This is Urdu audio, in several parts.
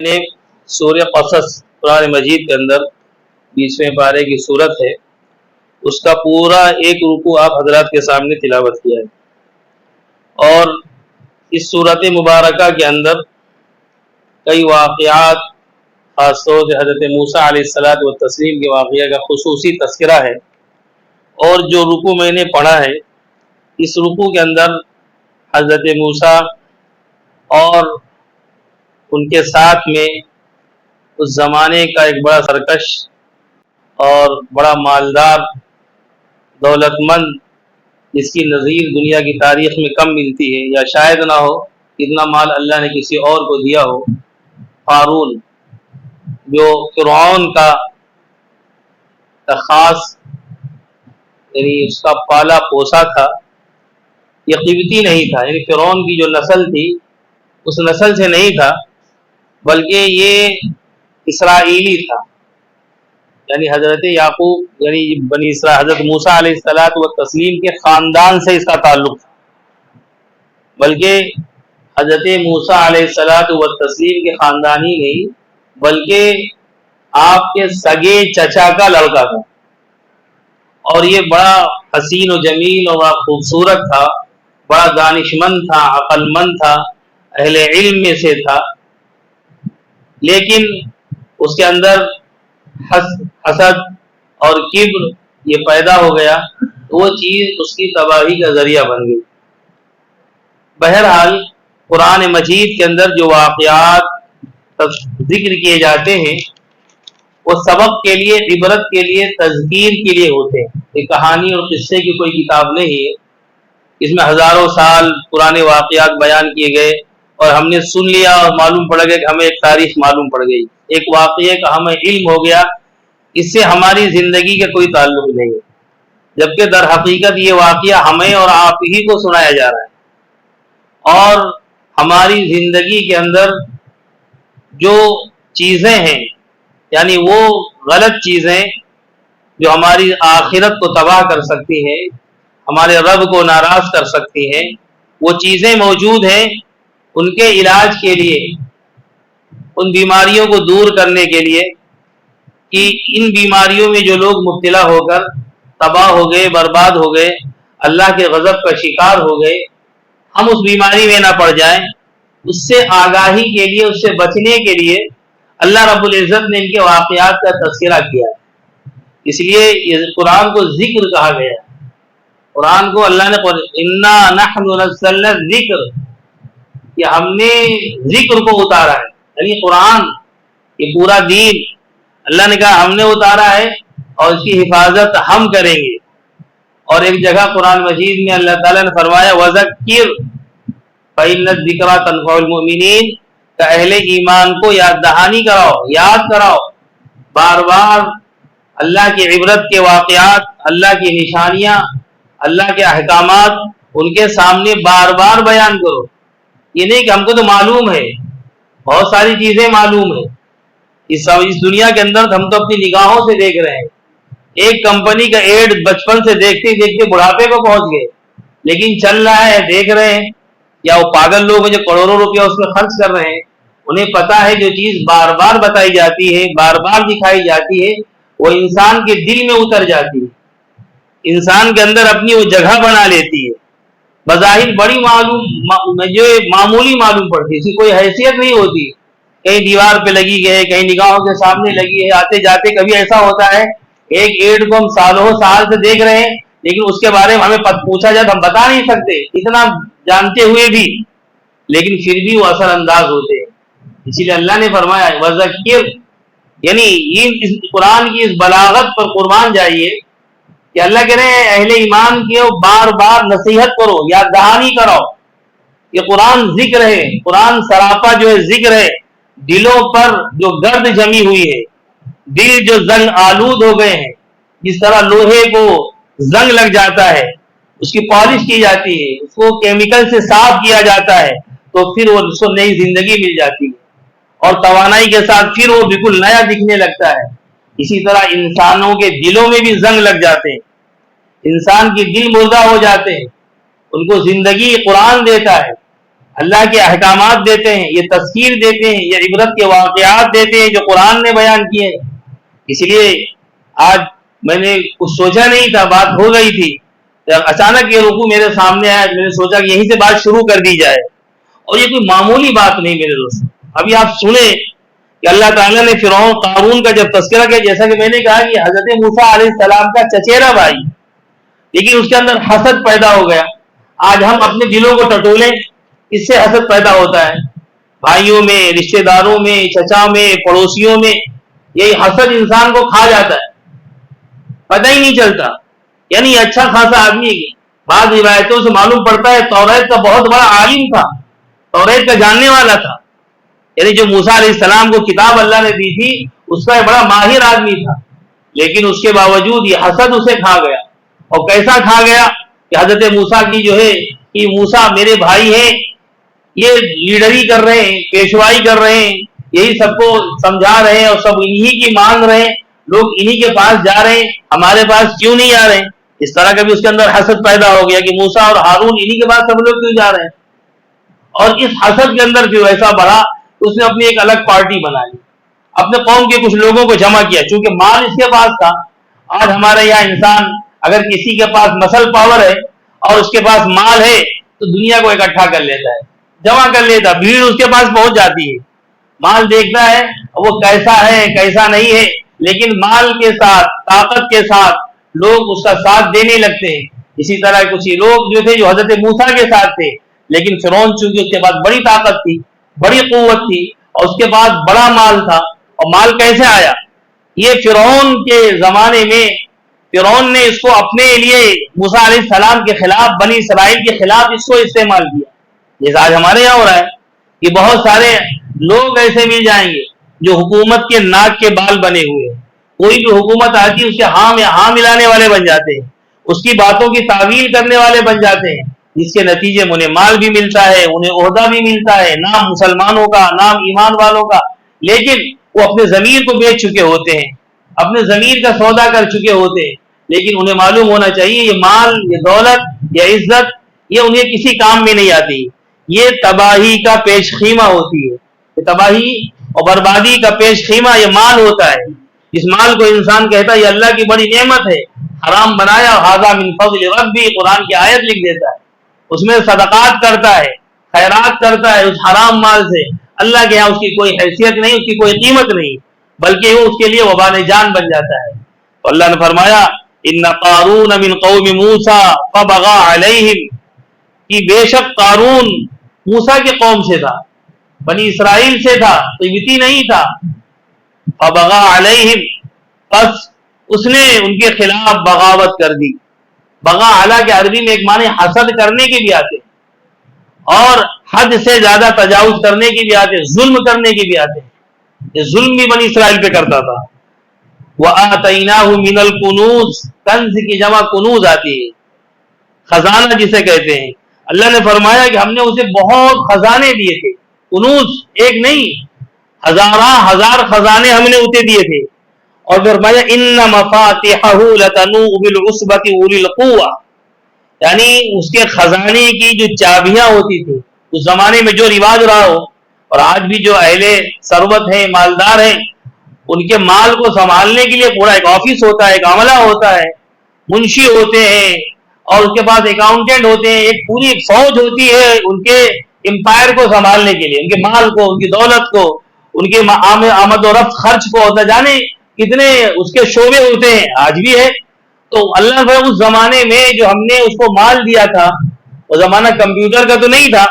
نے سورہ قصص قرآن مجید کے اندر 20ویں پارے کی صورت ہے، اس کا پورا ایک رکوع آپ حضرات کے سامنے تلاوت کیا ہے، اور اس صورت مبارکہ کے اندر کئی واقعات، خاص طور سے حضرت موسیٰ علیہ الصلوۃ والتسلیم کے واقعہ کا خصوصی تذکرہ ہے۔ اور جو رکوع میں نے پڑھا ہے، اس رکوع کے اندر حضرت موسیٰ اور ان کے ساتھ میں اس زمانے کا ایک بڑا سرکش اور بڑا مالدار دولت مند، جس کی نظیر دنیا کی تاریخ میں کم ملتی ہے، یا شاید نہ ہو، اتنا مال اللہ نے کسی اور کو دیا ہو، قارون، جو فرعون کا خاص یعنی اس کا پالا پوسا تھا، یہ قبطی نہیں تھا، یعنی فرعون کی جو نسل تھی اس نسل سے نہیں تھا، بلکہ یہ اسرائیلی تھا، یعنی حضرت یعقوب یعنی بنی اسرائیل حضرت موسیٰ علیہ الصلوۃ والتسلیم کے خاندان سے اس کا تعلق تھا، بلکہ حضرت موسیٰ علیہ الصلوۃ والتسلیم کے خاندانی نہیں، بلکہ آپ کے سگے چچا کا لڑکا تھا، اور یہ بڑا حسین و جمیل اور بڑا خوبصورت تھا، بڑا دانشمند تھا، عقل مند تھا، اہل علم میں سے تھا، لیکن اس کے اندر حسد اور کبر یہ پیدا ہو گیا، وہ چیز اس کی تباہی کا ذریعہ بن گئی۔ بہرحال قرآن مجید کے اندر جو واقعات ذکر کیے جاتے ہیں، وہ سبق کے لیے، عبرت کے لیے، تذکیر کے لیے ہوتے ہیں۔ یہ کہانی اور قصے کی کوئی کتاب نہیں ہے، اس میں ہزاروں سال پرانے واقعات بیان کیے گئے اور ہم نے سن لیا اور معلوم پڑ گیا کہ ہمیں ایک تاریخ معلوم پڑ گئی، ایک واقعے کا ہمیں علم ہو گیا، اس سے ہماری زندگی کا کوئی تعلق نہیں ہے، جبکہ در حقیقت یہ واقعہ ہمیں اور آپ ہی کو سنایا جا رہا ہے، اور ہماری زندگی کے اندر جو چیزیں ہیں، یعنی وہ غلط چیزیں جو ہماری آخرت کو تباہ کر سکتی ہیں، ہمارے رب کو ناراض کر سکتی ہیں، وہ چیزیں موجود ہیں۔ ان کے علاج کے لیے، ان بیماریوں کو دور کرنے کے لیے، کہ ان بیماریوں میں جو لوگ مبتلا ہو کر تباہ ہو گئے، برباد ہو گئے، اللہ کے غضب کا شکار ہو گئے، ہم اس بیماری میں نہ پڑ جائیں، اس سے آگاہی کے لیے، اس سے بچنے کے لیے اللہ رب العزت نے ان کے واقعات کا تذکرہ کیا ہے۔ اس لیے یہ قرآن کو ذکر کہا گیا ہے۔ قرآن کو اللہ نے انا نحن نزلنا الذکر، کہ ہم نے ذکر کو اتارا ہے، یعنی قرآن، یہ پورا دین اللہ نے کہا ہم نے اتارا ہے اور اس کی حفاظت ہم کریں گے۔ اور ایک جگہ قرآن مجید میں اللہ تعالیٰ نے فرمایا وَذَكِّرْ فَإِنَّ الذِّكْرَىٰ تَنفَعُ الْمُؤْمِنِينَ، کہ اہل ایمان کو یاد دہانی کراؤ، یاد کراؤ، بار بار اللہ کی عبرت کے واقعات، اللہ کی نشانیاں، اللہ کے احکامات ان کے سامنے بار بار بیان کرو۔ یہ نہیں کہ ہم کو تو معلوم ہے، بہت ساری چیزیں معلوم ہیں، اس دنیا کے اندر ہم تو اپنی نگاہوں سے دیکھ رہے ہیں، ایک کمپنی کا ایڈ بچپن سے دیکھتے دیکھتے بڑھاپے کو پہنچ گئے، لیکن چل رہا ہے، دیکھ رہے ہیں، یا وہ پاگل لوگ ہیں جو کروڑوں روپیہ اس میں خرچ کر رہے ہیں، انہیں پتا ہے جو چیز بار بار بتائی جاتی ہے، بار بار دکھائی جاتی ہے، وہ انسان کے دل میں اتر جاتی ہے، انسان کے اندر اپنی وہ جگہ بنا لیتی ہے، بظاہر بڑی معمولی معلوم پڑتی ہے، اس کی کوئی حیثیت نہیں ہوتی، کہیں دیوار پہ لگی ہے، کہیں نگاہوں کے سامنے لگی ہے، آتے جاتے کبھی ایسا ہوتا ہے ایک ایڈ کو ہم سالوں سال سے دیکھ رہے ہیں، لیکن اس کے بارے میں ہمیں پوچھا جائے تو ہم بتا نہیں سکتے، اتنا جانتے ہوئے بھی، لیکن پھر بھی وہ اثر انداز ہوتے ہیں۔ اسی لیے اللہ نے فرمایا وَذَكِّرْ، یعنی اس قرآن کی اس بلاغت پر قربان جائیے کہ اللہ کہہ رہے ہیں اہل ایمان کے بار بار نصیحت کرو، یاد دہانی کراؤ۔ یہ قرآن ذکر ہے، قرآن سراپا جو ہے ذکر ہے، دلوں پر جو گرد جمی ہوئی ہے، دل جو زنگ آلود ہو گئے ہیں، جس طرح لوہے کو زنگ لگ جاتا ہے، اس کی پالش کی جاتی ہے، اس کو کیمیکل سے صاف کیا جاتا ہے، تو پھر وہ اس کو نئی زندگی مل جاتی ہے، اور توانائی کے ساتھ پھر وہ بالکل نیا دکھنے لگتا ہے۔ اسی طرح انسانوں کے دلوں میں بھی زنگ لگ جاتے ہیں، انسان کے دل مردہ ہو جاتے ہیں، ان کو زندگی قرآن دیتا ہے، اللہ کے احکامات دیتے ہیں، یہ تذکیر دیتے ہیں، یہ عبرت کے واقعات دیتے ہیں جو قرآن نے بیان کیے ہیں۔ اس لیے آج میں نے کچھ سوچا نہیں تھا، بات ہو گئی تھی، اچانک یہ رکوع میرے سامنے آیا، میں نے سوچا کہ یہیں سے بات شروع کر دی جائے۔ اور یہ کوئی معمولی بات نہیں میرے دوست، ابھی آپ سنیں کہ اللہ تعالیٰ نے فرعون قارون کا جب تذکرہ کیا، جیسا کہ میں نے کہا کہ حضرت موسیٰ علیہ السلام کا چچیرا بھائی، لیکن اس کے اندر حسد پیدا ہو گیا۔ آج ہم اپنے دلوں کو ٹٹولیں، اس سے حسد پیدا ہوتا ہے، بھائیوں میں، رشتہ داروں میں، چچا میں، پڑوسیوں میں، یہی حسد انسان کو کھا جاتا ہے، پتہ ہی نہیں چلتا۔ یعنی اچھا خاصا آدمی ہے، بعض روایتوں سے معلوم پڑتا ہے توریت کا بہت بڑا عالم تھا، توریت کا جاننے والا تھا، یعنی جو موسیٰ علیہ السلام کو کتاب اللہ نے دی تھی اس کا ایک بڑا ماہر آدمی تھا، لیکن اس کے باوجود یہ حسد اسے کھا گیا۔ اور کیسا کھا گیا کہ حضرت موسیٰ کی جو ہے کہ موسیٰ میرے بھائی ہیں، یہ لیڈری کر رہے ہیں، پیشوائی کر رہے ہیں، یہی سب کو سمجھا رہے ہیں اور سب انہی کی مان رہے ہیں، لوگ انہی کے پاس جا رہے ہیں، ہمارے پاس کیوں نہیں آ رہے ہیں؟ اس طرح کا بھی اس کے اندر حسد پیدا ہو گیا کہ موسیٰ اور ہارون انہی کے پاس سب لوگ کیوں جا رہے ہیں؟ اور اس حسد کے اندر جو ایسا بڑھا، اس نے اپنی ایک الگ پارٹی بنا لی، اپنے قوم کے کچھ لوگوں کو جمع کیا، چونکہ مال اس کے پاس تھا۔ آج ہمارے یہاں انسان اگر کسی کے پاس مسل پاور ہے اور اس کے پاس مال ہے تو دنیا کو اکٹھا کر لیتا ہے، جمع کر لیتا، بھیڑ اس کے پاس پہنچ جاتی ہے، مال دیکھتا ہے وہ کیسا ہے کیسا نہیں ہے، لیکن مال کے ساتھ، طاقت کے ساتھ لوگ اس کا ساتھ دینے لگتے ہیں۔ اسی طرح کچھ لوگ جو تھے جو حضرت موسیٰ کے ساتھ تھے، لیکن فرعون چونکہ اس کے پاس بڑی طاقت تھی، بڑی قوت تھی، اور اس کے پاس بڑا مال تھا، اور مال کیسے آیا؟ یہ فرعون کے زمانے میں فرعون نے اس کو اپنے لیے موسیٰ علیہ السلام کے خلاف، بنی اسرائیل کے خلاف اس کو استعمال کیا، جیسے آج ہمارے یہاں ہو رہا ہے کہ بہت سارے لوگ ایسے مل جائیں گے جو حکومت کے ناک کے بال بنے ہوئے ہیں، کوئی بھی حکومت آتی ہے اس کے ہاں میں ہاں ملانے والے بن جاتے ہیں، اس کی باتوں کی تعویل کرنے والے بن جاتے ہیں، جس کے نتیجے میں انہیں مال بھی ملتا ہے، انہیں عہدہ بھی ملتا ہے، نام مسلمانوں کا، نام ایمان والوں کا، لیکن وہ اپنے ضمیر کو بیچ چکے ہوتے ہیں، اپنے ضمیر کا سودا کر چکے ہوتے ہیں، لیکن انہیں معلوم ہونا چاہیے یہ مال، یہ دولت، یہ عزت، یہ انہیں کسی کام میں نہیں آتی، یہ تباہی کا پیش خیمہ ہوتی ہے، یہ تباہی اور بربادی کا پیش خیمہ یہ مال ہوتا ہے۔ اس مال کو انسان کہتا ہے یہ اللہ کی بڑی نعمت ہے، حرام بنایا، ھذا من فضل ربی، قرآن کی آیت لکھ دیتا ہے، اس میں صدقات کرتا ہے، خیرات کرتا ہے، اس حرام مال سے اللہ کے یہاں اس کی کوئی حیثیت نہیں، اس کی کوئی قیمت نہیں، بلکہ وہ اس کے لیے وبال جان بن جاتا ہے۔ تو اللہ نے فرمایا ان قارون من قوم موسیٰ فبغى علیہم، کہ بے شک قارون موسیٰ کے قوم سے تھا، بنی اسرائیل سے تھا، قبطی نہیں تھا، فبغى علیہم، پس اس نے ان کے خلاف بغاوت کر دی۔ بغا اعلیٰ کے عربی میں ایک معنی حسد کرنے کی بھی آتے اور حد سے زیادہ تجاوز کرنے کی بھی آتے، ظلم کرنے کی بھی آتے، یہ ظلم بھی بنی اسرائیل پہ کرتا تھا۔ وَآتَيْنَاهُ مِنَ الْكُنُوزِ، کنز کی جمع کنوز آتی ہے، خزانہ جسے کہتے ہیں۔ اللہ نے فرمایا کہ ہم نے اسے بہت خزانے دیے تھے، کنوز ایک نہیں، ہزار خزانے ہم نے اسے دیے تھے۔ اور فرمایا ان مفاتحہ لتنوء بالعصبۃ اولی القوہ، یعنی اس کے خزانے کی جو چابیاں ہوتی تھی اس زمانے میں، جو رواج رہا ہو، اور آج بھی جو اہل ثروت ہیں، مالدار ہیں، ان کے مال کو سنبھالنے کے لیے پورا ایک آفس ہوتا ہے، ایک عملہ ہوتا ہے، منشی ہوتے ہیں، اور اس کے پاس اکاؤنٹنٹ ہوتے ہیں، ایک پوری ایک فوج ہوتی ہے ان کے امپائر کو سنبھالنے کے لیے، ان کے مال کو، ان کی دولت کو، ان کے آمد و رفت خرچ کو، نہ جانے کتنے اس کے شعبے ہوتے ہیں، آج بھی ہے۔ تو اللہ نے اس زمانے میں جو ہم نے اس کو مال دیا تھا، وہ زمانہ کمپیوٹر کا تو نہیں تھا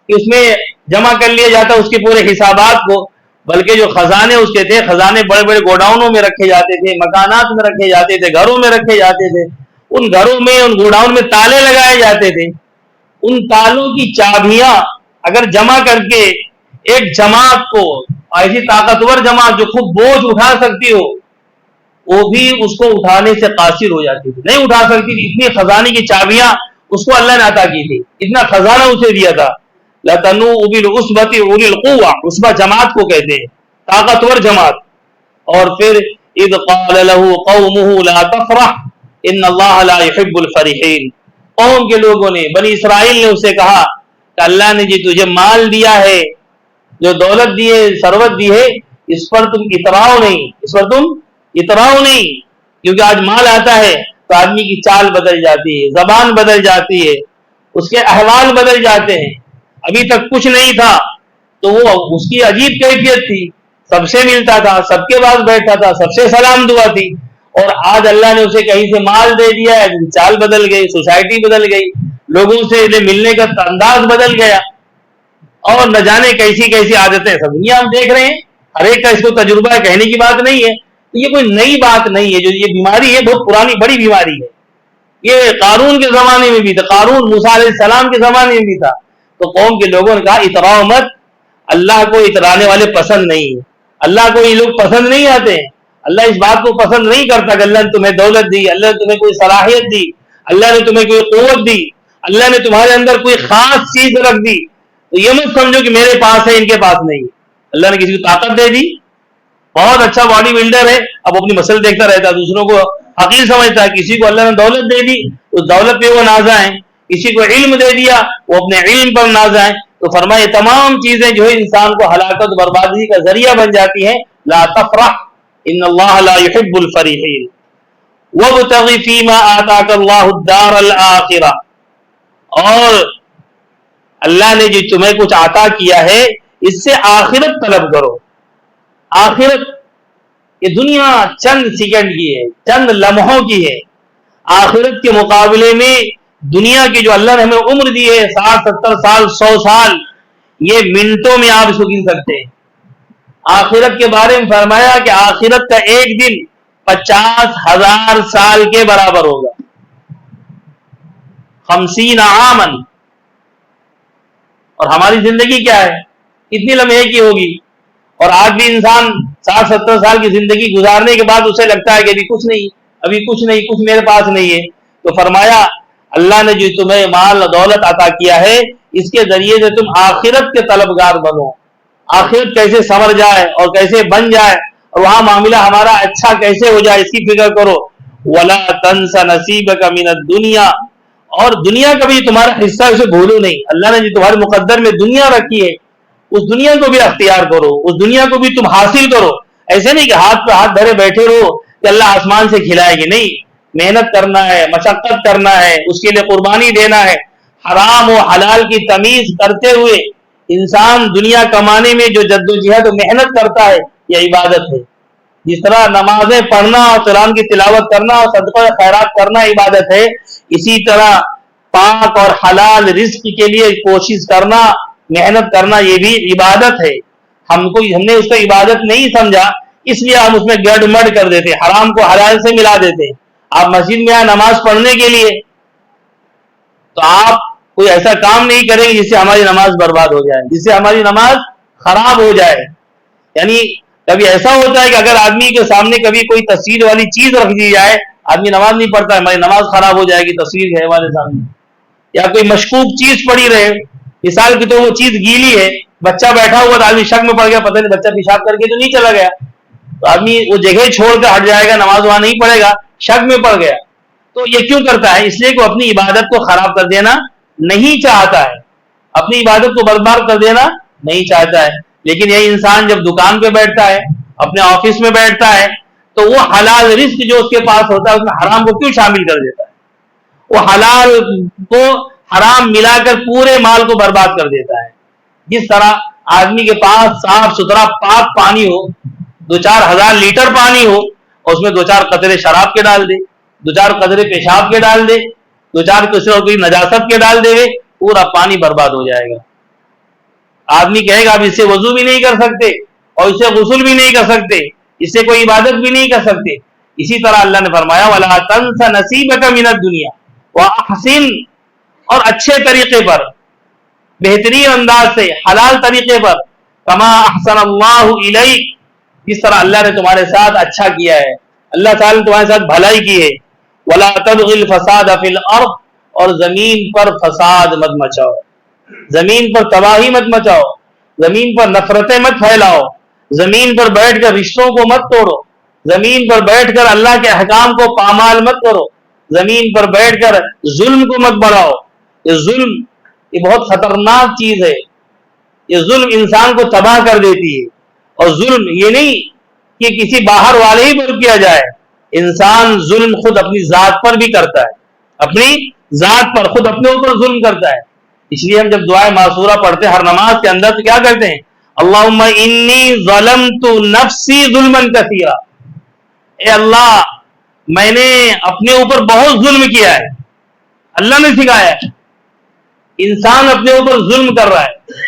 کہ اس میں جمع کر لیا جاتا اس کے پورے حسابات کو، بلکہ جو خزانے اس کے تھے، خزانے بڑے بڑے گوڈاؤنوں میں رکھے جاتے تھے، مکانات میں رکھے جاتے تھے، گھروں میں رکھے جاتے تھے، ان گھروں میں، ان گوڈاؤن میں تالے لگائے جاتے تھے، ان تالوں کی چابیاں اگر جمع کر کے ایک جماعت کو، ایسی طاقتور جماعت جو خود بوجھ اٹھا سکتی ہو، وہ بھی اس کو اٹھانے سے قاصر ہو جاتی تھی، نہیں اٹھا سکتی تھی، اتنی خزانے کی چابیاں اس کو اللہ نے عطا کی تھی، اتنا خزانہ اسے دیا تھا۔ لَتَنُوءُ بِالْعُصْبَةِ أُولِي الْقُوَّةِ، عصبہ جماعت کو کہتے ہیں، طاقتور جماعت۔ اور پھر اِذْ قَالَ لَهُ قَوْمُهُ لَا تَفْرَحْ إِنَّ اللَّهَ لَا يُحِبُّ الْفَرِحِينَ، قوم کے لوگوں نے، بنی اسرائیل نے اسے کہا کہ اللہ نے جی تجھے مال دیا ہے، جو دولت دی ہے، ثروت دی ہے، اس پر تم اتراؤ نہیں، اس پر تم اتراؤ نہیں، کیونکہ آج مال آتا ہے تو آدمی کی چال بدل جاتی ہے، زبان بدل جاتی ہے، اس کے احوال بدل جاتے ہیں۔ ابھی تک کچھ نہیں تھا تو وہ اس کی عجیب کیفیت تھی، سب سے ملتا تھا، سب کے پاس بیٹھتا تھا، سب سے سلام دعا تھی، اور آج اللہ نے اسے کہیں سے مال دے دیا ہے، چال بدل گئی، سوسائٹی بدل گئی، لوگوں سے ملنے کا انداز بدل گیا، اور نہ جانے کیسی کیسی عادتیں سب دنیا ہم دیکھ رہے ہیں۔ ہر ایک کا اس کو تجربہ ہے، کہنے کی بات نہیں ہے، یہ کوئی نئی بات نہیں ہے، جو یہ بیماری ہے بہت پرانی بڑی بیماری ہے۔ یہ قارون کے زمانے میں بھی تھا، قارون موسیٰ علیہ السلام کے زمانے میں بھی تھا، تو قوم کے لوگوں نے کہا اتراؤ مت، اللہ کو اترانے والے پسند نہیں، اللہ کو یہ لوگ پسند نہیں آتے ہیں، اللہ اس بات کو پسند نہیں کرتا کہ اللہ نے تمہیں دولت دی، اللہ نے تمہیں کوئی صلاحیت دی، اللہ نے تمہیں کوئی قوت دی، اللہ نے تمہارے اندر کوئی خاص چیز رکھ دی، تو یہ مت سمجھو کہ میرے پاس ہے ان کے پاس نہیں۔ اللہ نے کسی کو طاقت دے دی، بہت اچھا باڈی بلڈر ہے، اب اپنی مسل دیکھتا رہتا ہے، دوسروں کو حقیر سمجھتا ہے، کسی کو اللہ نے دولت دے دی اس دولت پہ وہ نازا ہیں، کسی کو علم دے دیا وہ اپنے علم پر نازا ہیں، تو فرمائے تمام چیزیں جو ہے انسان کو ہلاکت بربادی کا ذریعہ بن جاتی ہیں۔ لا تفرح ان اللہ لا يحب الفریحین وابتغ فیما آتاک اللہ الدار الآخرہ، اور اللہ نے جو تمہیں کچھ عطا کیا ہے اس سے آخرت طلب کرو۔ آخرت یہ دنیا چند سیکنڈ کی ہے، چند لمحوں کی ہے، آخرت کے مقابلے میں دنیا کی جو اللہ نے ہمیں عمر دی ہے 60 70 سال 100 سال، یہ منٹوں میں آپ اس کو گن سکتے ہیں۔ آخرت کے بارے میں فرمایا کہ آخرت کا ایک دن 50,000 سال کے برابر ہوگا، 50 عاماً، اور ہماری زندگی کیا ہے، کتنی لمحے کی ہوگی، اور آج بھی انسان 60 70 سال کی زندگی گزارنے کے بعد اسے لگتا ہے کہ ابھی کچھ نہیں، ابھی کچھ نہیں، کچھ میرے پاس نہیں ہے۔ تو فرمایا اللہ نے جو تمہیں مال و دولت عطا کیا ہے اس کے ذریعے سے تم آخرت کے طلبگار بنو، آخرت کیسے سنور جائے اور کیسے بن جائے، اور وہاں معاملہ ہمارا اچھا کیسے ہو جائے اس کی فکر کرو۔ وَلَا تَنْسَ نَصِيبَكَ مِنَ الدُّنْيَا، اور دنیا کا بھی تمہارا حصہ اسے بھولو نہیں، اللہ نے جو تمہارے مقدر میں دنیا رکھی ہے اس دنیا کو بھی اختیار کرو، اس دنیا کو بھی تم حاصل کرو۔ ایسے نہیں کہ ہاتھ پہ ہاتھ دھرے بیٹھے رہو کہ اللہ آسمان سے کھلائے گی، نہیں، محنت کرنا ہے، مشقت کرنا ہے، اس کے لیے قربانی دینا ہے، حرام و حلال کی تمیز کرتے ہوئے انسان دنیا کمانے میں جو جدوجہد و محنت کرتا ہے یہ عبادت ہے۔ جس طرح نمازیں پڑھنا اور قرآن کی تلاوت کرنا اور صدقہ خیرات کرنا عبادت ہے، اسی طرح پاک اور حلال رزق کے لیے کوشش کرنا، محنت کرنا یہ بھی عبادت ہے۔ ہم نے اس کو عبادت نہیں سمجھا، اس لیے ہم اس میں گڑ مڑ کر دیتے، حرام کو حلال سے ملا دیتے۔ آپ مسجد میں آئے نماز پڑھنے کے لیے تو آپ کوئی ایسا کام نہیں کریں گے جس سے ہماری نماز برباد ہو جائے، جس سے ہماری نماز خراب ہو جائے۔ یعنی کبھی ایسا ہوتا ہے کہ اگر آدمی کے سامنے کبھی کوئی تصویر والی چیز رکھ دی جائے، آدمی نماز نہیں پڑھتا ہے، ہماری نماز خراب ہو جائے گی، تصویر ہے ہمارے سامنے، یا کوئی مشکوک چیز پڑی رہے، مثال کی تو وہ چیز گیلی ہے، بچہ بیٹھا ہوا تو آدمی شک میں پڑ گیا، پتہ نہیں بچہ پیشاب کر کے تو نہیں چلا گیا، تو آدمی وہ جگہ چھوڑ کر ہٹ جائے گا، نماز وہاں نہیں پڑھے گا، شک میں پڑ گیا۔ تو یہ کیوں کرتا ہے؟ اس لیے کہ وہ اپنی عبادت کو خراب کر دینا نہیں چاہتا ہے، اپنی عبادت کو برباد کر دینا نہیں چاہتا ہے۔ لیکن یہ انسان جب دکان پہ بیٹھتا ہے، اپنے آفس میں بیٹھتا ہے، تو وہ حلال رزق جو اس کے پاس ہوتا ہے اس میں حرام کو کیوں شامل کر دیتا ہے؟ وہ حلال کو حرام ملا کر پورے مال کو برباد کر دیتا ہے۔ جس طرح آدمی کے پاس صاف ستھرا پاک پانی ہو، 2-4 ہزار لیٹر پانی ہو، اور اس میں 2-4 قطرے شراب کے ڈال دے، 2-4 قطرے پیشاب کے ڈال دے، 2-4 کوئی نجاست کے ڈال دے، پورا پانی برباد ہو جائے گا۔ آدمی کہے گا اب اس سے وضو بھی نہیں کر سکتے اور اس سے غسل بھی نہیں کر سکتے، اس سے کوئی عبادت بھی نہیں کر سکتے۔ اسی طرح اللہ نے فرمایا وَلَا تَنْسَ نَصِيبَكَ مِنَ الدُّنْيَا وَأَحْسِنْ، اور اچھے طریقے پر، بہترین انداز سے، حلال طریقے پر، كَمَا أَحْسَنَ اللَّهُ إِلَيْكَ، جس طرح اللہ نے تمہارے ساتھ اچھا کیا ہے، اللہ تعالیٰ نے تمہارے ساتھ بھلائی کی ہے۔ وَلَا تَبْغِ الْفَسَادَ فِي الْأَرْضِ، اور زمین پر فساد مت مچاؤ، زمین پر تباہی مت مچاؤ، زمین پر نفرتیں مت پھیلاؤ، زمین پر بیٹھ کر رشتوں کو مت توڑو، زمین پر بیٹھ کر اللہ کے احکام کو پامال مت کرو، زمین پر بیٹھ کر ظلم کو مت بڑھاؤ۔ یہ ظلم یہ بہت خطرناک چیز ہے. یہ ظلم انسان کو تباہ کر دیتی ہے. اور ظلم یہ نہیں کہ کسی باہر والے ہی پر کیا جائے، انسان ظلم خود اپنی ذات پر بھی کرتا ہے، اپنی ذات پر خود اپنے اوپر ظلم کرتا ہے. اس لیے ہم جب دعائے معصورہ پڑھتے ہیں ہر نماز کے اندر تو کیا کرتے ہیں؟ اللہم انی ظلمت نفسی ظلما کثیرا، اے اللہ میں نے اپنے اوپر بہت ظلم کیا ہے. اللہ نے سکھایا ہے. انسان اپنے اوپر ظلم کر رہا ہے،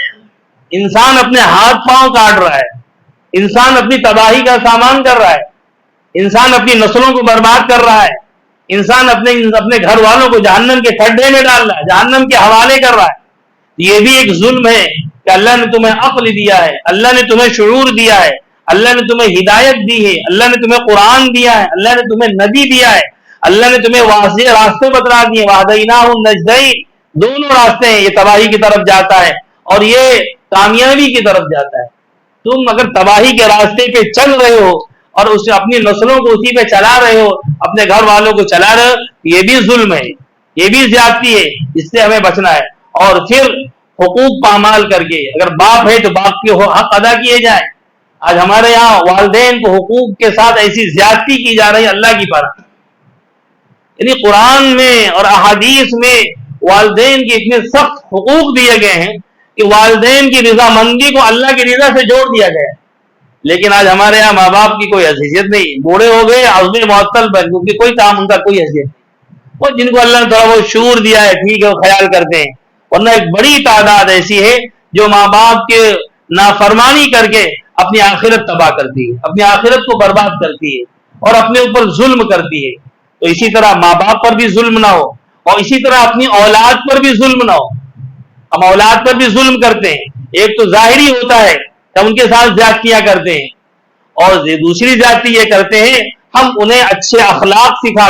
انسان اپنے ہاتھ پاؤں کاٹ رہا ہے، انسان اپنی تباہی کا سامان کر رہا ہے، انسان اپنی نسلوں کو برباد کر رہا ہے، انسان اپنے گھر والوں کو جہنم کے کھڈے میں ڈال رہا ہے، جہنم کے حوالے کر رہا ہے. یہ بھی ایک ظلم ہے کہ اللہ نے تمہیں عقل دیا ہے، اللہ نے تمہیں شعور دیا ہے، اللہ نے تمہیں ہدایت دی ہے، اللہ نے تمہیں قرآن دیا ہے، اللہ نے تمہیں نبی دیا ہے، اللہ نے تمہیں واضح راستے بتلا دیے. وَهَدَيْنَاهُ النَّجْدَيْنِ، دونوں راستے ہیں، یہ تباہی کی طرف جاتا ہے اور یہ کامیابی کی طرف جاتا ہے. تم اگر تباہی کے راستے پہ چل رہے ہو اور اسے اپنی نسلوں کو اسی پہ چلا رہے ہو، اپنے گھر والوں کو چلا رہے ہو، یہ بھی ظلم ہے، یہ بھی زیادتی ہے. اس سے ہمیں بچنا ہے. اور پھر حقوق پامال کر کے، اگر باپ ہے تو باپ کے حق ادا کیے جائیں. آج ہمارے یہاں والدین کو حقوق کے ساتھ ایسی زیادتی کی جا رہی ہے اللہ کی پناہ. یعنی قرآن میں اور احادیث میں والدین کے اتنے سخت حقوق دیے گئے ہیں کہ والدین کی رضامندی کو اللہ کی رضا سے جوڑ دیا گیا ہے. لیکن آج ہمارے یہاں ماں باپ کی کوئی حیثیت نہیں، بوڑھے ہو گئے عزم معطل پر، کیونکہ کوئی کام ان کا کوئی حیثیت نہیں. وہ جن کو اللہ نے تھوڑا بہت شعور دیا ہے ٹھیک ہے وہ خیال کرتے ہیں، ورنہ ایک بڑی تعداد ایسی ہے جو ماں باپ کے نافرمانی کر کے اپنی آخرت تباہ کرتی ہے، اپنی آخرت کو برباد کرتی ہے اور اپنے اوپر ظلم کرتی ہے. تو اسی طرح ماں باپ پر بھی ظلم نہ ہو اور اسی طرح اپنی اولاد پر بھی ظلم نہ ہو. ہم اولاد پر بھی ظلم کرتے ہیں. ایک تو ظاہری ہوتا ہے کہ ہم ان کے ساتھ زیادتیاں کرتے ہیں، اور دوسری زیادتی یہ کرتے ہیں ہم انہیں اچھے اخلاق سکھا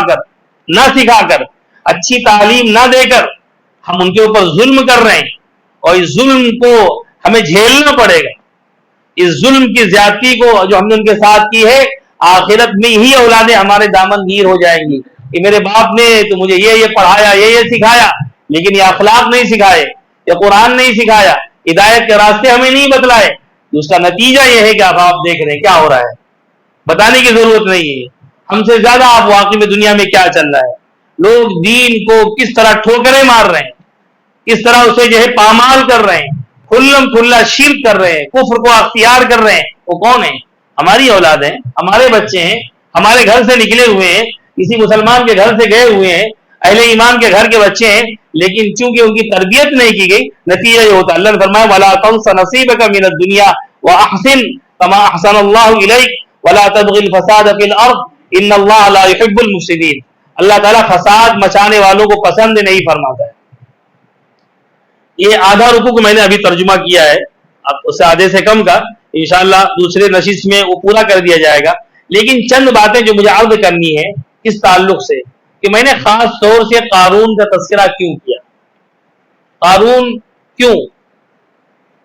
کر اچھی تعلیم نہ دے کر ہم ان کے اوپر ظلم کر رہے ہیں، اور اس ظلم کو ہمیں جھیلنا پڑے گا. اس ظلم کی زیادتی کو جو ہم نے ان کے ساتھ کی ہے، آخرت میں ہی اولادیں ہمارے دامن گیر ہو جائیں گی کہ میرے باپ نے تو مجھے یہ پڑھایا، یہ سکھایا، لیکن یہ اخلاق نہیں سکھائے، یہ قرآن نہیں سکھایا، ہدایت کے راستے ہمیں نہیں بتلائے. اس کا نتیجہ یہ ہے کہ اب آپ دیکھ رہے ہیں کیا ہو رہا ہے. بتانے کی ضرورت نہیں ہے، ہم سے زیادہ آپ واقعی میں دنیا میں کیا چل رہا ہے. لوگ دین کو کس طرح ٹھوکریں مار رہے ہیں، کس طرح اسے جو ہے پامال کر رہے ہیں، کھلم کھلا شرک کر رہے ہیں، کفر کو اختیار کر رہے ہیں. وہ کون ہیں؟ ہماری اولاد ہیں، ہمارے بچے ہیں، ہمارے گھر سے نکلے ہوئے ہیں، کسی مسلمان کے گھر سے گئے ہوئے ہیں، اہل ایمان کے گھر کے بچے ہیں، لیکن چونکہ ان کی تربیت نہیں کی گئی، نتیجہ یہ ہوتا ہے. اللہ نے فرمایا وَلَا تَنْسَ نَصِيبَكَ مِنَ الدُّنْيَا وَأَحْسِنْ كَمَا أَحْسَنَ اللَّهُ إِلَيْكَ وَلَا تَبْغِ الْفَسَادَ فِي الْأَرْضِ إِنَّ اللَّهَ لَا يُحِبُّ الْمُفْسِدِينَ. اللہ تعالیٰ فساد مچانے والوں کو پسند نہیں فرماتا ہے. یہ آدھا رکوع کو میں نے ابھی ترجمہ کیا ہے، اب اس سے آدھے سے کم کا انشاءاللہ دوسرے نشست میں وہ پورا کر دیا جائے گا. لیکن چند باتیں جو مجھے عرض کرنی ہے اس تعلق سے کہ میں نے خاص طور سے قارون کا تذکرہ کیوں کیا. قارون کیوں؟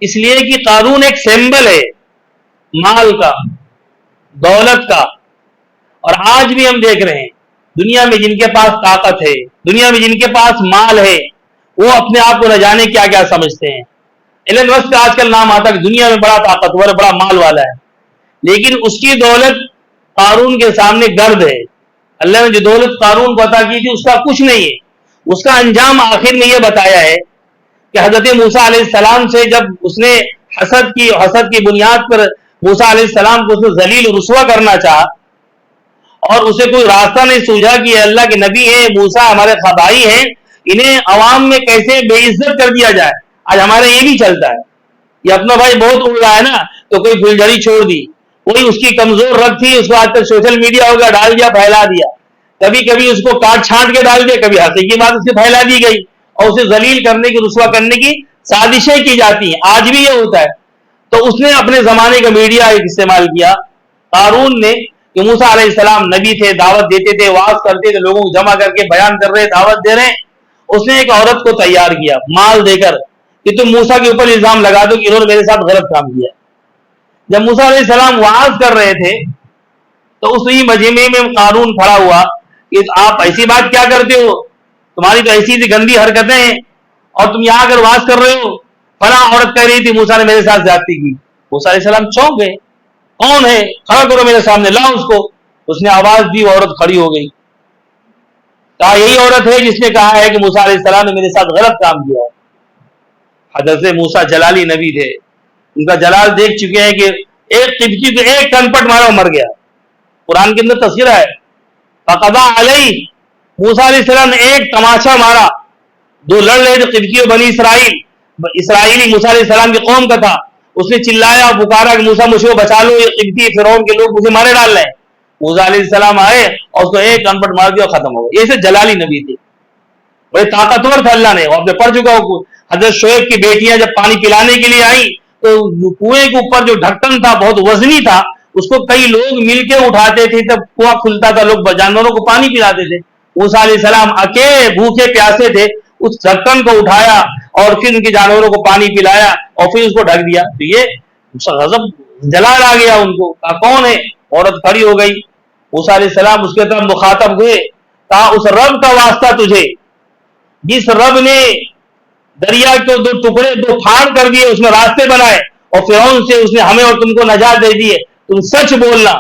اس لیے کہ قارون ایک سمبل ہے مال کا، دولت کا. اور آج بھی ہم دیکھ رہے ہیں دنیا میں جن کے پاس طاقت ہے، دنیا میں جن کے پاس مال ہے، وہ اپنے آپ کو نہ جانے کیا کیا سمجھتے ہیں. ایلن مسک کا آج کل نام آتا ہے کہ دنیا میں بڑا طاقتور ہے، بڑا مال والا ہے، لیکن اس کی دولت قارون کے سامنے گرد ہے. اللہ نے جو دولت قارون کو عطا کی تھی اس کا کچھ نہیں ہے. اس کا انجام آخر میں یہ بتایا ہے کہ حضرت موسیٰ علیہ السلام سے جب اس نے حسد کی بنیاد پر موسیٰ علیہ السلام کو اس نے ذلیل و رسوا کرنا چاہا اور اسے کوئی راستہ نہیں سوجھا کہ اللہ کے نبی ہیں، موسیٰ ہمارے بھائی ہیں، انہیں عوام میں کیسے بے عزت کر دیا جائے. آج ہمارے یہ بھی چلتا ہے، یہ اپنا بھائی بہت اڑ رہا ہے نا تو کوئی پھلجھڑی چھوڑ دی، کوئی اس کی کمزور رگ تھی اس کو آج تک سوشل میڈیا ہو گیا ڈال دیا، پھیلا دیا، کبھی کبھی اس کو کاٹ چھانٹ کے ڈال دیا، کبھی ہنسی کی بات اس سے پھیلا دی گئی اور اسے ذلیل کرنے کی، رسوا کرنے کی سازشیں کی جاتی ہیں. آج بھی یہ ہوتا ہے. تو اس نے اپنے زمانے کا میڈیا ایک استعمال کیا قارون نے کہ موسیٰ علیہ السلام نبی تھے، دعوت دیتے تھے، وعظ کرتے تھے، لوگوں کو جمع کر کے بیان کر رہے، دعوت دے رہے ہیں. اس نے ایک عورت کو تیار کیا مال دے کر کہ تم موسیٰ کے اوپر الزام لگا دو کہ انہوں نے میرے ساتھ غلط کام کیا. جب موسیٰ علیہ السلام وعظ کر رہے تھے تو اسی مجمع میں قارون کھڑا ہوا کہ آپ ایسی بات کیا کرتے ہو، تمہاری تو ایسی گندی حرکتیں ہیں. اور تم یہاں اگر واز کر رہے ہو فلاں عورت کہہ رہی تھی موسیٰ نے میرے ساتھ زیادتی کی. موسیٰ علیہ السلام چونک گئے, کون ہے, کھڑا کرو میرے سامنے, لاؤ اس کو. اس نے آواز دی, عورت کھڑی ہو گئی. کہا یہی عورت ہے جس نے کہا ہے کہ موسیٰ علیہ السلام نے میرے ساتھ غلط کام کیا. حضرت موسیٰ جلالی نبی تھے, ان کا جلال دیکھ چکے ہیں کہ ایک قبطی کو ایک کنپٹ مارا مر گیا. قرآن کے اندر تذکرہ ہے, فقضا علیہ, موسیٰ علیہ السلام نے ایک تماشا مارا. دو لڑ رہے تھے قبطی و بنی اسرائیل, اسرائیلی موسیٰ علیہ السلام کی قوم کا تھا. اس نے چلایا اور پکارا کہ موسیٰ مجھے بچا لو, یہ قبطی فرعون کے لوگ مجھے مارے ڈال رہے ہیں. موسیٰ علیہ السلام آئے اور اس کو ایک انپٹ مار دیا اور ختم ہو گیا. یہ جلالی نبی تھے, بڑے طاقتور تھا. اللہ نے آپ نے پڑھ چکا ہو, حضرت شعیب کی بیٹیاں جب پانی پلانے کے لیے آئیں تو کنویں کے اوپر جو ڈھکن تھا بہت وزنی تھا, اس کو کئی لوگ مل کے اٹھاتے تھے. تب کنواں کھلتا تھا, لوگ جانوروں کو پانی پلاتے تھے. موسیٰ علیہ السلام اکیلے بھوکے پیاسے تھے, اس ڈھکن کو اٹھایا اور پھر ان کے جانوروں کو پانی پلایا اور پھر اس کو ڈھک دیا. تو یہ غضب جلال آ گیا ان کو. کہا کون ہے, عورت کھڑی ہو گئی. موسیٰ علیہ السلام اس کے طرف مخاطب ہوئے, کہا اس رب کا واسطہ تجھے جس رب نے دریا کے دو ٹکڑے دو پھاڑ کر دیے, اس میں راستے بنائے اور فرعون سے اس نے ہمیں اور تم کو نجات دے دی ہے, تم سچ بولنا,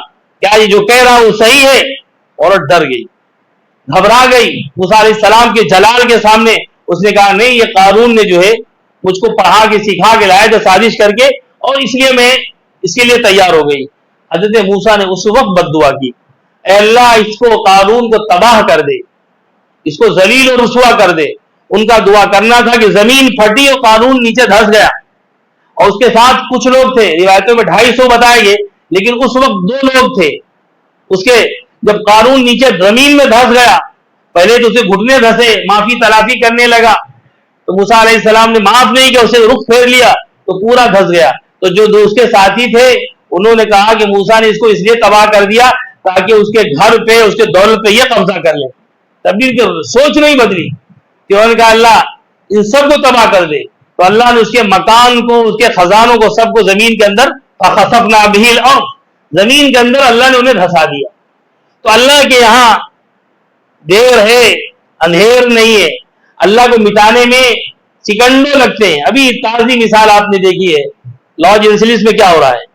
کیا یہ جو کہہ رہا ہوں صحیح ہے؟ عورت ڈر گئی, گھبرا گئی. موسیٰ علیہ السلام کے جلال کے سامنے اس نے کہا نہیں, یہ قارون نے جو ہے مجھ کو پڑھا کے سکھا کے لایا تھا سازش کر کے, اور اس لیے میں اس کے لیے تیار ہو گئی. حضرت موسیٰ نے اس وقت بد دعا کی, اے اللہ اس کو قارون کو تباہ کر دے, اس کو ذلیل و رسوا کر دے. ان کا دعا کرنا تھا کہ زمین پھٹی اور قارون نیچے دھس گیا, اور اس کے ساتھ کچھ لوگ تھے, روایتوں میں 250 بتائے گئے, لیکن اس وقت 2 لوگ تھے. اس کے جب قارون نیچے زمین میں دھس گیا, پہلے تو اسے گھٹنے دھسے, معافی تلافی کرنے لگا, تو موسیٰ علیہ السلام نے معاف نہیں کیا, اسے رخ پھیر لیا تو پورا دھس گیا. تو جو اس کے ساتھی تھے انہوں نے کہا کہ موسیٰ نے اس کو اس لیے تباہ کر دیا تاکہ اس کے گھر پہ اس کے دولت پہ یہ قبضہ کر لے. تب بھی سوچ نہیں بدلی کہ انہوں نے کہا اللہ ان سب کو تباہ کر دے. تو اللہ نے اس کے مکان کو, اس کے خزانوں کو سب کو زمین کے اندر فخسفنا بہ الارض, زمین کے اندر اللہ نے انہیں دھسا دیا. تو اللہ کے یہاں دیر ہے اندھیر نہیں ہے, اللہ کو مٹانے میں سیکنڈوں لگتے ہیں. ابھی تازی مثال آپ نے دیکھی ہے لاس اینجلس میں کیا ہو رہا ہے,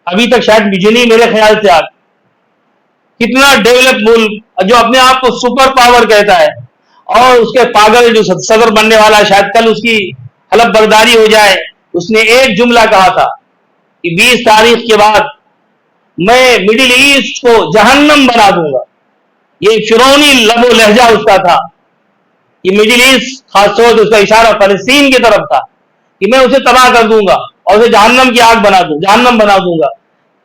ابھی تک شاید بجلی میرے خیال سے آ کتنا ڈیولپ ملک جو اپنے آپ کو سپر پاور کہتا ہے, اور اس کے پاگل جو صدر بننے والا ہے, شاید کل اس کی حلف برداری ہو جائے, اس نے ایک جملہ کہا تھا کہ 20 تاریخ کے بعد میں مڈل ایسٹ کو جہنم بنا دوں گا. یہ فرعونی لب و لہجہ اس کا تھا کہ مڈل ایسٹ, خاص طور سے اس کا اشارہ فلسطین کی طرف تھا, کہ میں اسے تباہ کر دوں گا اور اسے جہنم کی آگ بنا دوں, جہنم بنا دوں گا.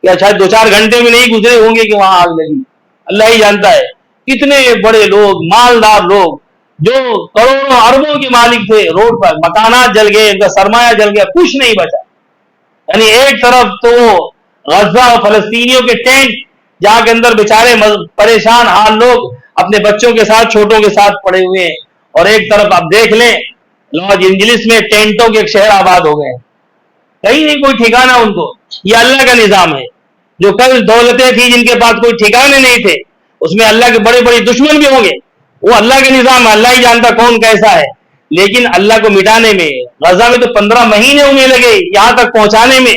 یا شاید 2-4 گھنٹے میں نہیں گزرے ہوں گے کہ وہاں آگ لگی. اللہ ہی جانتا ہے کتنے بڑے لوگ, مالدار لوگ جو کروڑوں اربوں کے مالک تھے, روڈ پر مکانات جل گئے, ان کا سرمایہ جل گیا, کچھ نہیں بچا. یعنی ایک طرف تو غزہ اور فلسطینیوں کے ٹینٹ جہاں کے اندر بیچارے پریشان حال لوگ اپنے بچوں کے ساتھ, چھوٹوں کے ساتھ پڑے ہوئے ہیں, اور ایک طرف آپ دیکھ لیں لاس اینجلس میں ٹینٹوں کے ایک شہر آباد ہو گئے, کہیں نہیں کوئی ٹھکانا ان کو. یہ اللہ کا نظام ہے. جو کل دولتیں تھیں جن کے پاس کوئی ٹھکانے نہیں تھے, اس میں اللہ کے بڑے بڑے دشمن بھی ہوں گے, وہ اللہ کا نظام ہے, اللہ ہی جانتا کون کیسا ہے. لیکن اللہ کو مٹانے میں غزہ میں تو 15 مہینے انہیں لگے یہاں تک پہنچانے میں,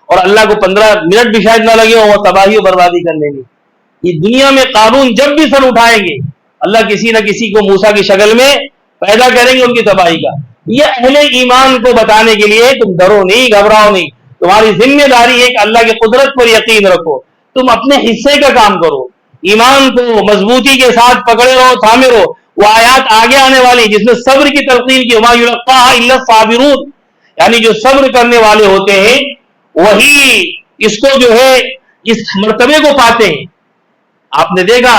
اور اللہ کو 15 منٹ بھی شاید نہ لگے وہ تباہی و بربادی کرنے میں. یہ دنیا میں قارون جب بھی سر اٹھائیں گے, اللہ کسی نہ کسی کو موسیٰ کی شکل میں پیدا کریں گے ان کی تباہی کا. یہ اہل ایمان کو بتانے کے لیے تم ڈرو نہیں, گھبراؤ نہیں, تمہاری ذمہ داری ہے کہ اللہ کی قدرت پر یقین رکھو, تم اپنے حصے کا کام کرو, ایمان کو مضبوطی کے ساتھ پکڑے رہو, تھامے رہو. وہ آیات آگے آنے والی جس میں صبر کی تلقین کی, وما یلقاها الا الصابرون, یعنی جو صبر کرنے والے ہوتے ہیں وہی اس کو جو ہے اس مرتبے کو پاتے ہیں. آپ نے دیکھا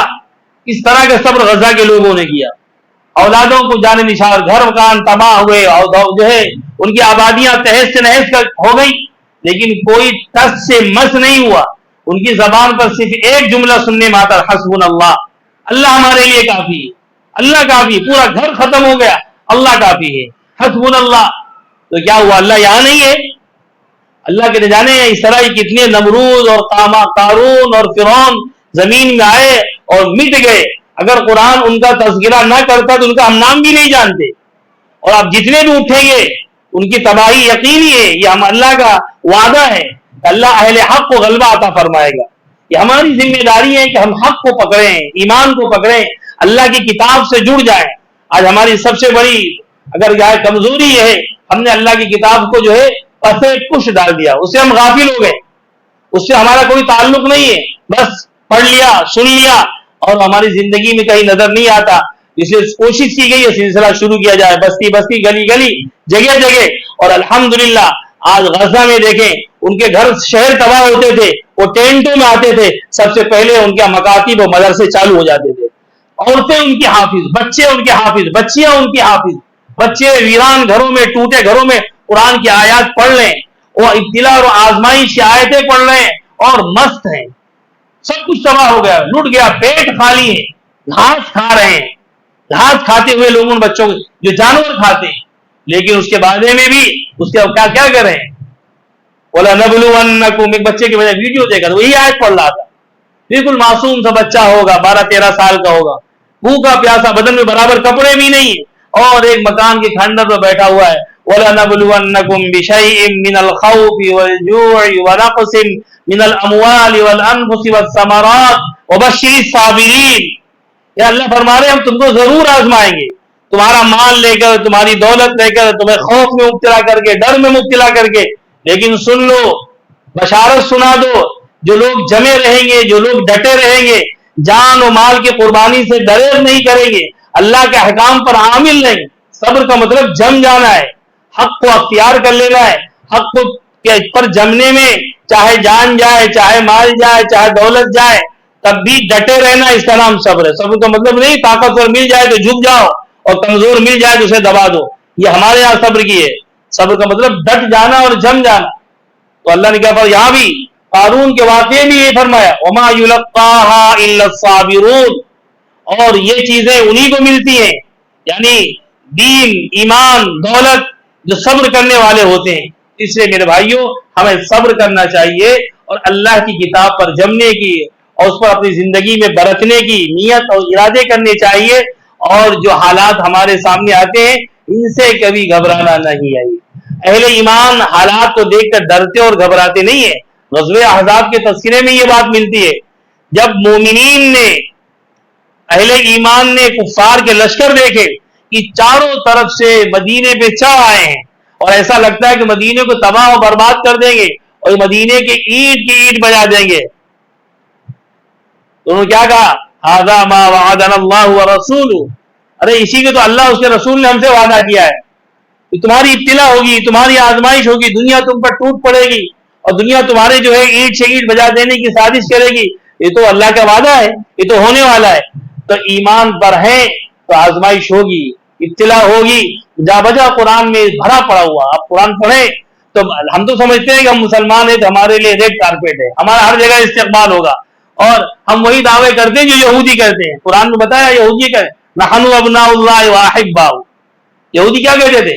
اس طرح کا صبر غزہ کے لوگوں نے کیا, اولادوں کو جانے نشار, گھر مکان تباہ ہوئے, اور جو ہے ان کی آبادیاں تہس سے نہس ہو گئی, لیکن کوئی ٹس سے مس نہیں ہوا. ان کی زبان پر صرف ایک جملہ سننے میں آتا, حسبنا اللہ, اللہ ہمارے لیے کافی ہے, اللہ کافی. پورا گھر ختم ہو گیا, اللہ کافی ہے, حسبنا اللہ. تو کیا ہوا, اللہ یہاں نہیں ہے؟ اللہ کے جانے اس طرح ہی کتنے نمرود اور قارون اور فرعون زمین میں آئے اور مٹ گئے. اگر قرآن ان کا تذکرہ نہ کرتا تو ان کا ہم نام بھی نہیں جانتے. اور آپ جتنے بھی اٹھیں گے ان کی تباہی یقینی ہے. یہ ہم اللہ کا وعدہ ہے، اللہ اہل حق کو غلبہ عطا فرمائے گا. یہ ہماری ذمہ داری ہے کہ ہم حق کو پکڑیں، ایمان کو پکڑیں، اللہ کی کتاب سے جڑ جائیں. آج ہماری سب سے بڑی اگر کمزوری ہے، ہم نے اللہ کی کتاب کو جو ہے پسے پش ڈال دیا، اس سے ہم غافل ہو گئے، اس سے ہمارا کوئی تعلق نہیں ہے. بس پڑھ لیا، سن لیا اور ہماری زندگی میں کہیں نظر نہیں آتا. اس لیے کوشش کی گئی ہے سلسلہ شروع کیا جائے، بستی بستی، گلی گلی، جگہ جگہ. اور الحمدللہ آج غزہ میں دیکھیں ان کے گھر شہر تباہ ہوتے تھے، وہ ٹینٹوں میں آتے تھے، سب سے پہلے ان کے مکاتب و مدرسے چالو ہو جاتے تھے. عورتیں ان کی حافظ، بچے ان کے حافظ، بچیاں ان کی حافظ. بچے ویران گھروں میں، ٹوٹے گھروں میں قرآن کی آیات پڑھ لیں، وہ ابتلا اور آزمائش کی آیتیں پڑھ رہے ہیں اور مست ہیں. سب کچھ تباہ ہو گیا، لٹ گیا، پیٹ خالی ہے، گھاس کھا رہے ہیں. گھاس کھاتے ہوئے لوگوں ان بچوں جو جانور کھاتے ہیں، لیکن اس کے بارے میں بھی اس کے کیا کر رہے ہیں؟ وَلَنَبْلُوَنَّكُمْ، ایک بچے کی وجہ ویڈیو دیکھا تو وہی آیت پڑھ رہا تھا. بالکل معصوم سا بچہ ہوگا، 12-13 سال کا ہوگا، بھوکا پیاسا، بدن میں برابر کپڑے بھی نہیں ہیں، اور ایک مکان کے کھنڈر پر بیٹھا ہوا ہے. وَلَنَبْلُوَنَّكُمْ بِشَيْءٍ مِّنَ الْخَوْفِ وَالْجُوعِ وَنَقْصٍ مِّنَ الْأَمْوَالِ وَالْأَنفُسِ وَالثَّمَرَاتِ وَبَشِّرِ الصَّابِرِينَ. یا اللہ فرما رہے ہیں ہم تم کو ضرور آزمائیں گے، تمہارا مال لے کر، تمہاری دولت لے کر، تمہیں خوف میں مبتلا کر کے، ڈر میں مبتلا کر کے. لیکن سن لو، بشارت سنا دو، جو لوگ جمے رہیں گے، جو لوگ ڈٹے رہیں گے، جان و مال کی قربانی سے گریز نہیں کریں گے، اللہ کے احکام پر عامل نہیں. صبر کا مطلب جم جانا ہے، حق کو اختیار کر لینا ہے. حق کو پر جمنے میں چاہے جان جائے، چاہے مال جائے، چاہے دولت جائے، تب بھی ڈٹے رہنا، اس کا نام صبر ہے. صبر کا مطلب نہیں طاقتور مل جائے تو جھک جاؤ اور کمزور مل جائے تو اسے دبا دو. یہ ہمارے یہاں صبر کی ہے. صبر کا مطلب ڈٹ جانا اور جم جانا. تو اللہ نے کیا فرمایا یہاں بھی قارون کے واقعے بھی یہ فرمایا وما یلقاها الا الصابرون، اور یہ چیزیں انہی کو ملتی ہیں، یعنی دین، ایمان، دولت، جو صبر کرنے والے ہوتے ہیں. اس لیے میرے بھائیوں ہمیں صبر کرنا چاہیے اور اللہ کی کتاب پر جمنے کی اور اس پر اپنی زندگی میں برتنے کی نیت اور ارادے کرنے چاہیے. اور جو حالات ہمارے سامنے آتے ہیں ان سے کبھی گھبرانا نہیں ہے. اہل ایمان حالات کو دیکھ کر ڈرتے اور گھبراتے نہیں ہیں. غزوہ احزاب کے تذکرے میں یہ بات ملتی ہے. جب مومنین نے، اہل ایمان نے کفار کے لشکر دیکھے کہ چاروں طرف سے مدینے پہ چڑھ آئے ہیں اور ایسا لگتا ہے کہ مدینے کو تباہ و برباد کر دیں گے اور مدینے کے اینٹ کی اینٹ بجا دیں گے، تو انہوں نے کیا کہا ھذا ما وعدنا اللہ ورسولہ، ارے اسی کے تو اللہ اس کے رسول نے ہم سے وعدہ کیا ہے کہ تمہاری ابتلا ہوگی، تمہاری آزمائش ہوگی، دنیا تم پر ٹوٹ پڑے گی اور دنیا تمہارے جو ہے اینٹ سے اینٹ بجا دینے کی سازش کرے گی. یہ تو اللہ کا وعدہ ہے، یہ تو ہونے والا ہے. تو ایمان پر ہیں تو آزمائش ہوگی، ابتلا ہوگی. جا بجا قرآن میں بھرا پڑا ہوا. آپ قرآن پڑھیں تو ہم تو سمجھتے ہیں کہ ہم مسلمان ہیں تو ہمارے لیے ریڈ کارپیٹ ہے، ہمارا ہر جگہ استقبال ہوگا، اور ہم وہی دعوے کرتے ہیں جو یہودی کرتے ہیں. قرآن میں بتایا یہودی کا نحن ابناء اللہ واحباء، یہودی کیا کہتے تھے؟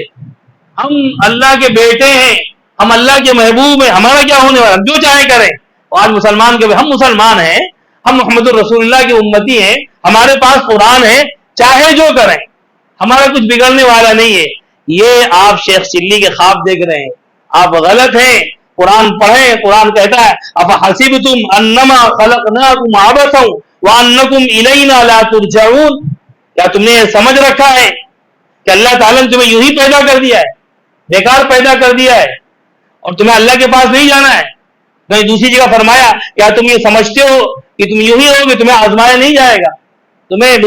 ہم اللہ کے بیٹے ہیں، ہم اللہ کے محبوب ہیں، ہمارا کیا ہونے والا، ہم جو چاہے کریں. اور آج مسلمان کے ہم مسلمان ہیں، ہم محمد الرسول اللہ کی امتی ہیں، ہمارے پاس قرآن ہے، چاہے جو کریں، ہمارا کچھ بگڑنے والا نہیں ہے. یہ آپ شیخ چلی کے خواب دیکھ رہے ہیں، آپ غلط ہیں. قرآن پڑھیں. قرآن کہتا ہے افحسبتم انما خلقناکم عبثا وانکم الینا لا ترجعون، کیا تم نے یہ سمجھ رکھا ہے کہ اللہ تعالیٰ نے تمہیں یوں ہی پیدا کر دیا ہے، بیکار پیدا کر دیا ہے اور تمہیں اللہ کے پاس نہیں جانا ہے؟ کہیں دوسری جگہ فرمایا کیا تم یہ سمجھتے ہو کہ تم یوں ہی ہوگے، تمہیں آزمایا نہیں جائے گا، تمہیں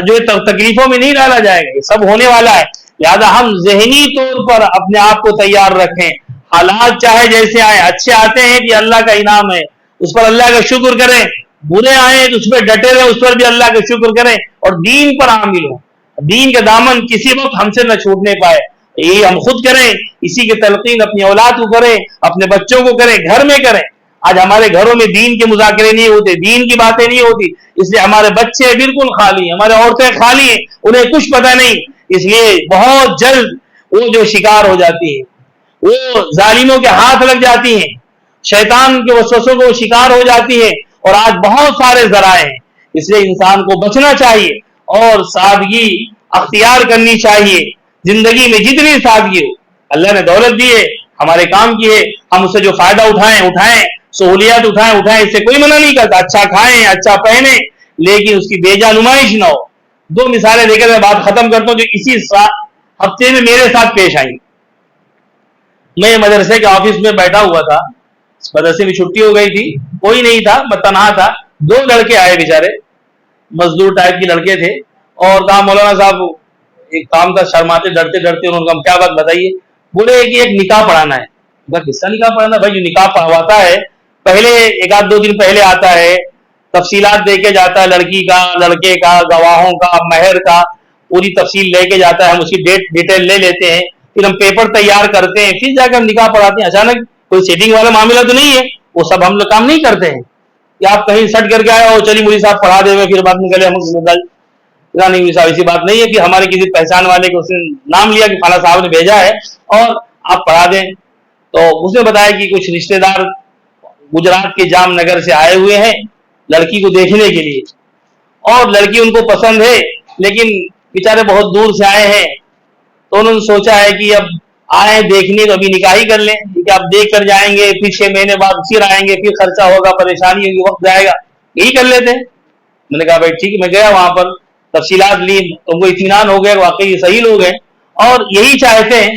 جو تکلیفوں میں نہیں ڈالا جائے گا، یہ سب ہونے والا ہے. لہذا ہم ذہنی طور پر اپنے آپ کو تیار رکھیں. حالات چاہے جیسے آئے، اچھے آتے ہیں کہ اللہ کا انعام ہے، اس پر اللہ کا شکر کریں. برے آئے تو اس پہ ڈٹے رہے، اس پر بھی اللہ کا شکر کریں اور دین پر عامل ہوں. دین کا دامن کسی وقت ہم سے نہ چھوٹنے پائے. یہ ہم خود کریں، اسی کی تلقین اپنی اولاد کو کریں، اپنے بچوں کو کریں، گھر میں کریں. آج ہمارے گھروں میں دین کے مذاکرے نہیں ہوتے، دین کی باتیں نہیں ہوتی، اس لیے ہمارے بچے بالکل خالی ہیں، ہمارے عورتیں خالی ہیں، انہیں کچھ پتہ نہیں. اس لیے بہت جلد وہ جو شکار ہو جاتی ہیں، وہ ظالموں کے ہاتھ لگ جاتی ہیں، شیطان کے وسوسوں کو شکار ہو جاتی ہے. اور آج بہت سارے ذرائع ہیں. اس لیے انسان کو بچنا چاہیے اور سادگی اختیار کرنی چاہیے. زندگی میں جتنی سادگی ہو، اللہ نے دولت دی ہے، ہمارے کام کی ہے، ہم اس سے جو فائدہ اٹھائیں، سہولیات اٹھائیں، اس سے کوئی منع نہیں کرتا، اچھا کھائیں، اچھا پہنیں، لیکن اس کی بیجا نمائش نہ ہو۔ دو مثالیں دے کر میں بات ختم کرتا ہوں جو اسی ہفتے میں میرے ساتھ پیش آئیں۔ میں مدرسے کے آفس میں بیٹھا ہوا تھا، مدرسے میں چھٹی ہو گئی تھی، کوئی نہیں تھا، میں تنہا تھا، دو لڑکے آئے بیچارے، مزدور ٹائپ کے لڑکے تھے، اور کہا مولانا صاحب ایک کام کا شرماتے ڈرتے انہوں نے کہا کیا بات بتائیے؟ بولے کہ ایک نکاح پڑھانا ہے۔ کس کا نکاح پڑھانا؟ بھائی جو نکاح پڑھواتا ہے پہلے ایک آدھ دو دن پہلے آتا ہے، تفصیلات دے کے جاتا ہے، لڑکی کا، لڑکے کا، گواہوں کا، مہر کا، پوری تفصیل لے کے جاتا ہے، ہم اس کی ڈیٹیل لے لیتے ہیں، پھر ہم پیپر تیار کرتے ہیں، پھر جا کر نکاح پڑھاتے ہیں۔ اچانک کوئی سیٹنگ والا معاملہ تو نہیں ہے، وہ سب ہم لوگ کام نہیں کرتے ہیں کہ آپ کہیں سٹ کر کے آئے ہو، چلیے مولوی صاحب پڑھا دے ہوئے پھر بعد میں چلے ہم نہیں مولوی صاحب ایسی بات نہیں ہے کہ ہمارے کسی پہچان والے کو اس نے نام لیا کہ فلاں صاحب نے بھیجا ہے اور آپ پڑھا دیں۔ تو اس نے بتایا کہ کچھ رشتہ دار گجرات کے جام نگر سے آئے ہوئے ہیں لڑکی کو دیکھنے کے لیے، اور لڑکی ان کو پسند ہے لیکن بیچارے بہت دور سے آئے ہیں، تو انہوں نے سوچا ہے کہ اب آئے دیکھنے تو ابھی نکاح ہی کر لیں، کہ آپ دیکھ کر جائیں گے، پھر 6 مہینے بعد پھر آئیں گے، پھر خرچہ ہوگا، پریشانی ہوگی، وقت جائے گا، یہی کر لیتے ہیں۔ میں نے کہا بھائی ٹھیک ہے، میں گیا وہاں پر، تفصیلات لی، تم کو اطمینان ہو گیا واقعی یہ صحیح لوگ ہیں اور یہی چاہتے ہیں۔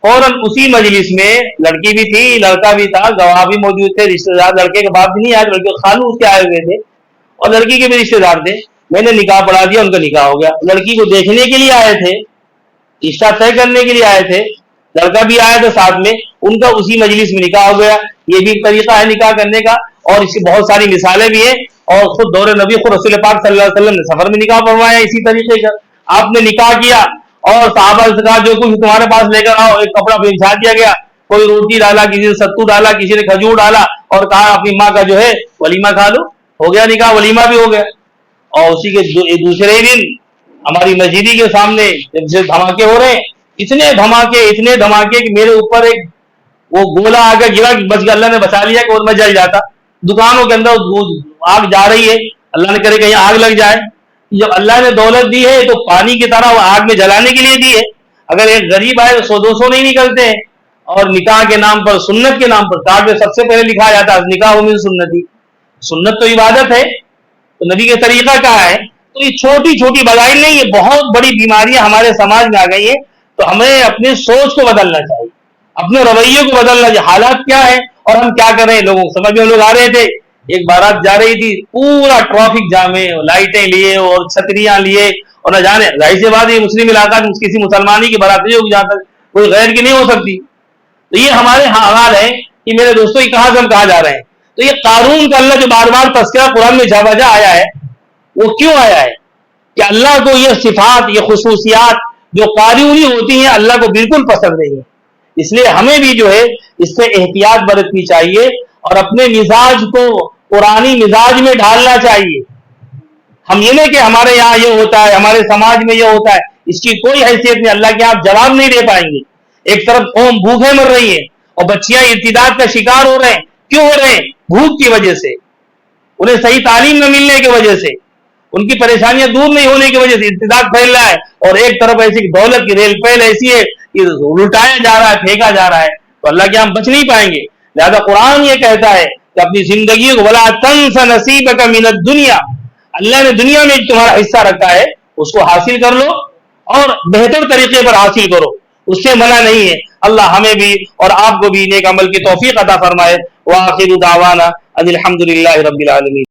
فوراً اسی مجلس میں لڑکی بھی تھی، لڑکا بھی تھا، گواہ بھی موجود تھے، رشتے دار لڑکے کے باپ بھی نہیں آئے، لڑکے خالو اس کے آئے ہوئے تھے اور لڑکی کے بھی رشتے دار تھے۔ میں نے نکاح پڑھا دیا، ان کا نکاح ہو گیا۔ لڑکی کو دیکھنے کے لیے آئے تھے، رشتہ طے کرنے کے لیے آئے تھے، لڑکا بھی آیا تھا ساتھ میں، ان کا اسی مجلس میں نکاح ہو گیا۔ یہ بھی ایک طریقہ ہے نکاح کرنے کا، اور اس کی بہت ساری مثالیں بھی ہیں، اور خود دور نبی خود رسول پاک صلی اللہ علیہ وسلم نے سفر میں نکاح پڑھوایا اسی طریقے کا۔ آپ نے نکاح کیا اور صحابہ سے کہا جو کچھ تمہارے پاس لے کر آؤ، ایک کپڑا بچھا دیا گیا، کوئی روٹی ڈالا، کسی نے ستو ڈالا، کسی نے کھجور ڈالا، اور کہا اپنی ماں کا جو ہے ولیمہ کھا لو، ہو گیا نکاح، ولیمہ بھی ہو گیا۔ اور اسی کے دوسرے دن ہماری مسجد کے سامنے جب دھماکے ہو رہے ہیں، اتنے دھماکے کہ میرے اوپر ایک وہ گولا آ کے گرا، بچ گیا، اللہ نے بچا لیا کہ اور میں جل جاتا۔ دکانوں کے اندر آگ جا رہی ہے، اللہ نے کرے کہیں آگ لگ جائے۔ جب اللہ نے دولت دی ہے تو پانی کی طرح وہ آگ میں جلانے کے لیے دی ہے۔ اگر ایک غریب آئے تو 100-200 نہیں نکلتے ہیں، اور نکاح کے نام پر، سنت کے نام پر، کارڈ میں سب سے پہلے لکھا جاتا ہے نکاح من سنتی، سنت تو عبادت ہے، تو نبی کے طریقہ کہا ہے۔ تو یہ چھوٹی چھوٹی بدائل نہیں، یہ بہت بڑی بیماریاں ہمارے سماج میں آ گئی ہیں، تو ہمیں اپنی سوچ کو بدلنا چاہیے، اپنے رویے کو بدلنا چاہیے۔ حالات کیا ہے اور ہم کیا کر رہے ہیں، لوگوں کو سمجھ میں، لوگ آ رہے تھے، ایک بارات جا رہی تھی، پورا ٹریفک جام ہے، لائٹیں لیے اور چھتریاں لیے، اور نہ جانے، ظاہر سی بات ہے مسلم علاقہ میں کسی مسلمانی کی بارات نہیں ہوگی جہاں تک کوئی غیر کی نہیں ہو سکتی۔ تو یہ ہمارے حال ہے کہ میرے دوستوں یہ کہاں سے ہم کہاں جا رہے ہیں۔ تو یہ قارون کا اللہ جو بار بار تذکرہ قرآن میں جا بجا آیا ہے، وہ کیوں آیا ہے کہ اللہ کو یہ صفات، یہ خصوصیات جو قارونی ہوتی ہیں اللہ کو بالکل پسند نہیں ہے۔ اس لیے ہمیں بھی جو ہے اس سے احتیاط برتنی چاہیے اور اپنے مزاج کو قرآنی مزاج میں ڈالنا چاہیے۔ ہم یہ نہیں کہ ہمارے یہاں یہ ہوتا ہے، ہمارے سماج میں یہ ہوتا ہے، اس کی کوئی حیثیت نہیں، اللہ کے آپ جواب نہیں دے پائیں گے۔ ایک طرف قوم بھوکے مر رہی ہے اور بچیاں ارتداد کا شکار ہو رہے ہیں، کیوں ہو رہے ہیں؟ بھوک کی وجہ سے، انہیں صحیح تعلیم نہ ملنے کی وجہ سے، ان کی پریشانیاں دور نہیں ہونے کی وجہ سے ارتداد پھیل رہا ہے، اور ایک طرف ایسی دولت کی ریل پہل ایسی ہے کہ لٹایا جا رہا ہے، پھینکا جا رہا ہے، تو اللہ کے ہم بچ نہیں پائیں گے۔ لہذا قرآن یہ کہتا ہے کہ اپنی زندگی کو وَلَا تَنْسَ نَصِيبَكَ مِنَ الدُّنْيَا، اللہ نے دنیا میں تمہارا حصہ رکھا ہے، اس کو حاصل کر لو اور بہتر طریقے پر حاصل کرو، اس سے منع نہیں ہے۔ اللہ ہمیں بھی اور آپ کو بھی نیک عمل کی توفیق عطا فرمائے۔ وآخر دعوانا ان الحمد للہ رب العالمین۔